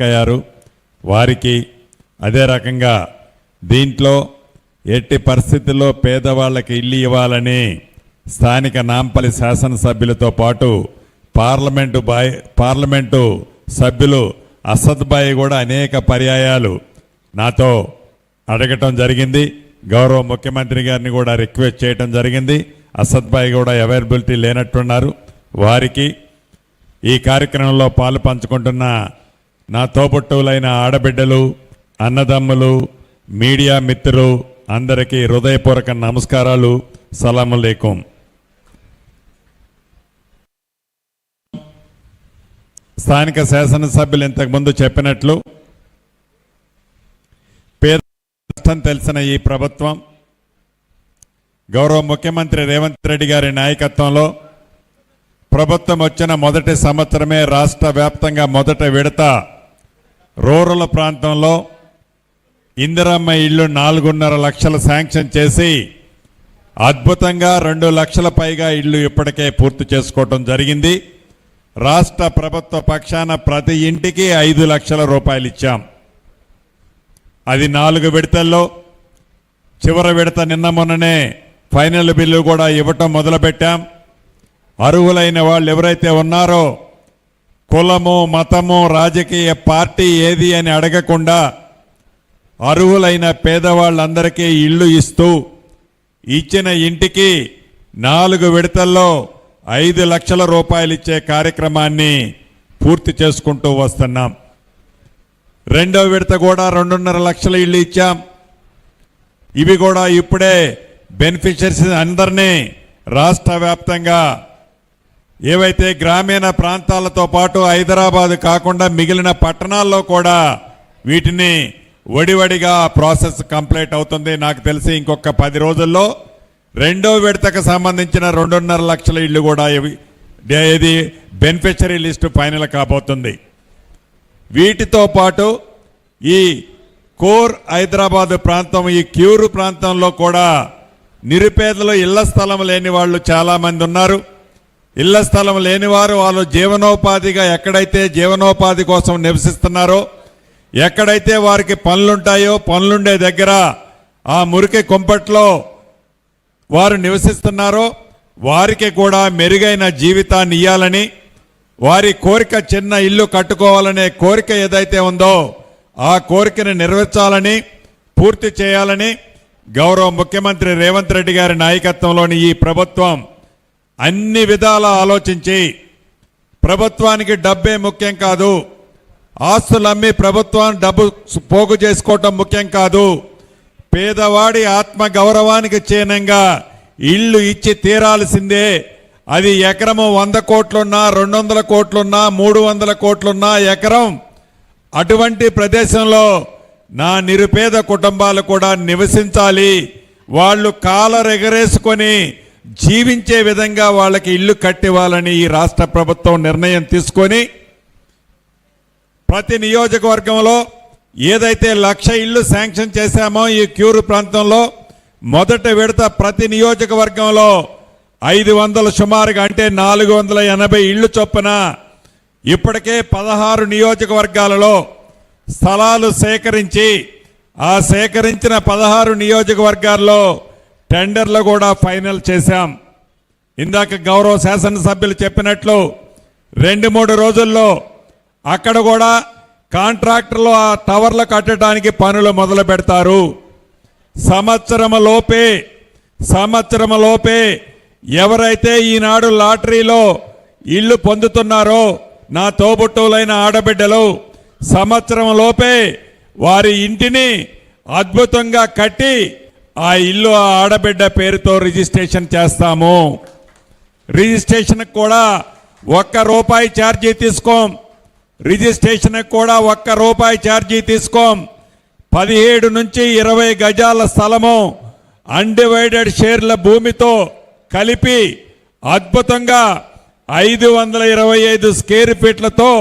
అయ్యారు వారికి అదే రకంగా దీంట్లో ఎట్టి పరిస్థితుల్లో పేదవాళ్ళకి ఇల్లు ఇవ్వాలని స్థానిక నాంపల్లి శాసనసభ్యులతో పాటు పార్లమెంటు సభ్యులు అసద్ భాయ్ కూడా అనేక పర్యాయాలు నాతో అడగటం జరిగింది. గౌరవ ముఖ్యమంత్రి గారిని కూడా రిక్వెస్ట్ చేయటం జరిగింది. అసద్ భాయ్ కూడా అవైలబిలిటీ లేనట్టున్నారు. వారికి ఈ కార్యక్రమంలో పాలు పంచుకుంటున్న నా తోబుట్టువులైన ఆడబిడ్డలు, అన్నదమ్ములు, మీడియా మిత్రులు అందరికీ హృదయపూర్వక నమస్కారాలు. సలాములేకుం. స్థానిక శాసనసభ్యులు ఇంతకుముందు చెప్పినట్లు పేద కష్టం తెలిసిన ఈ ప్రభుత్వం గౌరవ ముఖ్యమంత్రి రేవంత్ రెడ్డి గారి నాయకత్వంలో ప్రభుత్వం వచ్చిన మొదటి సంవత్సరమే రాష్ట్ర వ్యాప్తంగా మొదట విడత రూరల్ ప్రాంతంలో ఇందిరమ్మ ఇళ్లు 4.5 లక్షలు శాంక్షన్ చేసి అద్భుతంగా 2 లక్షల పైగా ఇళ్లు ఇప్పటికే పూర్తి చేసుకోవటం జరిగింది. రాష్ట్ర ప్రభుత్వ పక్షాన ప్రతి ఇంటికి 5 లక్షల రూపాయలు ఇచ్చాం. అది 4 విడతల్లో చివరి విడత నిన్న మొన్ననే ఫైనల్ బిల్లు కూడా ఇవ్వటం మొదలుపెట్టాం. అర్హులైన వాళ్ళు ఎవరైతే ఉన్నారో కులము, మతము, రాజకీయ పార్టీ ఏది అని అడగకుండా అర్హులైన పేదవాళ్ళందరికీ ఇళ్ళు ఇస్తూ ఇచ్చిన ఇంటికి 4 విడతల్లో 5 లక్షల రూపాయలు ఇచ్చే కార్యక్రమాన్ని పూర్తి చేసుకుంటూ వస్తున్నాం. రెండో విడత కూడా 2.5 లక్షల ఇళ్ళు ఇచ్చాం. ఇవి కూడా ఇప్పుడే బెనిఫిషరీస్ అందరినీ రాష్ట్ర వ్యాప్తంగా ఏవైతే గ్రామీణ ప్రాంతాలతో పాటు హైదరాబాద్ కాకుండా మిగిలిన పట్టణాల్లో కూడా వీటిని వడివడిగా ప్రాసెస్ కంప్లీట్ అవుతుంది. నాకు తెలిసి ఇంకొక 10 రోజుల్లో రెండో విడతకు సంబంధించిన 2.5 లక్షల ఇళ్ళు కూడా ఇది బెనిఫిషరీ లిస్టు ఫైనల్ కాబోతుంది. వీటితో పాటు ఈ కోర్ హైదరాబాద్ ప్రాంతం, ఈ క్యూరు ప్రాంతంలో కూడా నిరుపేదలు ఇళ్ల స్థలం లేని వాళ్ళు చాలామంది ఉన్నారు. ఇళ్ల స్థలం లేని వారు వాళ్ళు జీవనోపాధిగా ఎక్కడైతే జీవనోపాధి కోసం నివసిస్తున్నారో, ఎక్కడైతే వారికి పనులుంటాయో పనులుండే దగ్గర ఆ మురికి కుంపట్లో వారు నివసిస్తున్నారో వారికి కూడా మెరుగైన జీవితాన్ని ఇవ్వాలని, వారి కోరిక చిన్న ఇల్లు కట్టుకోవాలనే కోరిక ఏదైతే ఉందో ఆ కోరికను నెరవేర్చాలని, పూర్తి చేయాలని గౌరవ ముఖ్యమంత్రి రేవంత్ రెడ్డి గారి నాయకత్వంలోని ఈ ప్రభుత్వం అన్ని విధాలా ఆలోచించి, ప్రభుత్వానికి డబ్బే ముఖ్యం కాదు, ఆస్తులు అమ్మి ప్రభుత్వం డబ్బు పోగు చేసుకోవటం ముఖ్యం కాదు, పేదవాడి ఆత్మ గౌరవానికి చిహ్నంగా ఇళ్ళు ఇచ్చి తీరాల్సిందే. అది ఎకరము 100 కోట్లున్నా, 200 కోట్లున్నా, 300 కోట్లున్నా ఎకరం అటువంటి ప్రదేశంలో నా నిరుపేద కుటుంబాలు కూడా నివసించాలి. వాళ్ళు కాలరెగరేసుకొని జీవించే విధంగా వాళ్ళకి ఇల్లు కట్టివ్వాలని ఈ రాష్ట్ర ప్రభుత్వం నిర్ణయం తీసుకొని ప్రతి నియోజకవర్గంలో ఏదైతే 1,00,000 ఇళ్ళు శాంక్షన్ చేశామో ఈ క్యూరు ప్రాంతంలో మొదటి విడత ప్రతి నియోజకవర్గంలో 500 సుమారుగా అంటే 480 ఇళ్ళు చొప్పున ఇప్పటికే 16 నియోజకవర్గాలలో స్థలాలు సేకరించి ఆ సేకరించిన 16 నియోజకవర్గాల్లో టెండర్లు కూడా ఫైనల్ చేశాం. ఇందాక గౌరవ శాసనసభ్యులు చెప్పినట్లు 2-3 రోజుల్లో అక్కడ కూడా కాంట్రాక్టర్లు ఆ టవర్లు కట్టడానికి పనులు మొదలు పెడతారు. సంవత్సరం లోపే ఎవరైతే ఈనాడు లాటరీలో ఇల్లు పొందుతున్నారో నా తోబుట్టువులైన ఆడబిడ్డలు సంవత్సరం లోపే వారి ఇంటిని అద్భుతంగా కట్టి ఆ ఇల్లు ఆ ఆడబిడ్డ పేరుతో రిజిస్ట్రేషన్ చేస్తాము. రిజిస్ట్రేషన్ కూడా ₹1 ఛార్జీ తీసుకోం. రిజిస్ట్రేషన్ కూడా ₹1 ఛార్జీ తీసుకోం. 17 నుంచి 20 గజాల స్థలము అన్డివైడెడ్ షేర్ల భూమితో కలిపి అద్భుతంగా 525 స్క్వేర్ ఫీట్లతో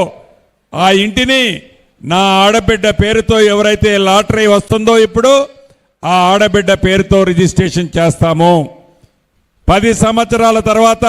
ఆ ఇంటిని నా ఆడబిడ్డ పేరుతో ఎవరైతే లాటరీ వస్తుందో ఇప్పుడు ఆ ఆడబిడ్డ పేరుతో రిజిస్ట్రేషన్ చేస్తాము. 10 సంవత్సరాల తర్వాత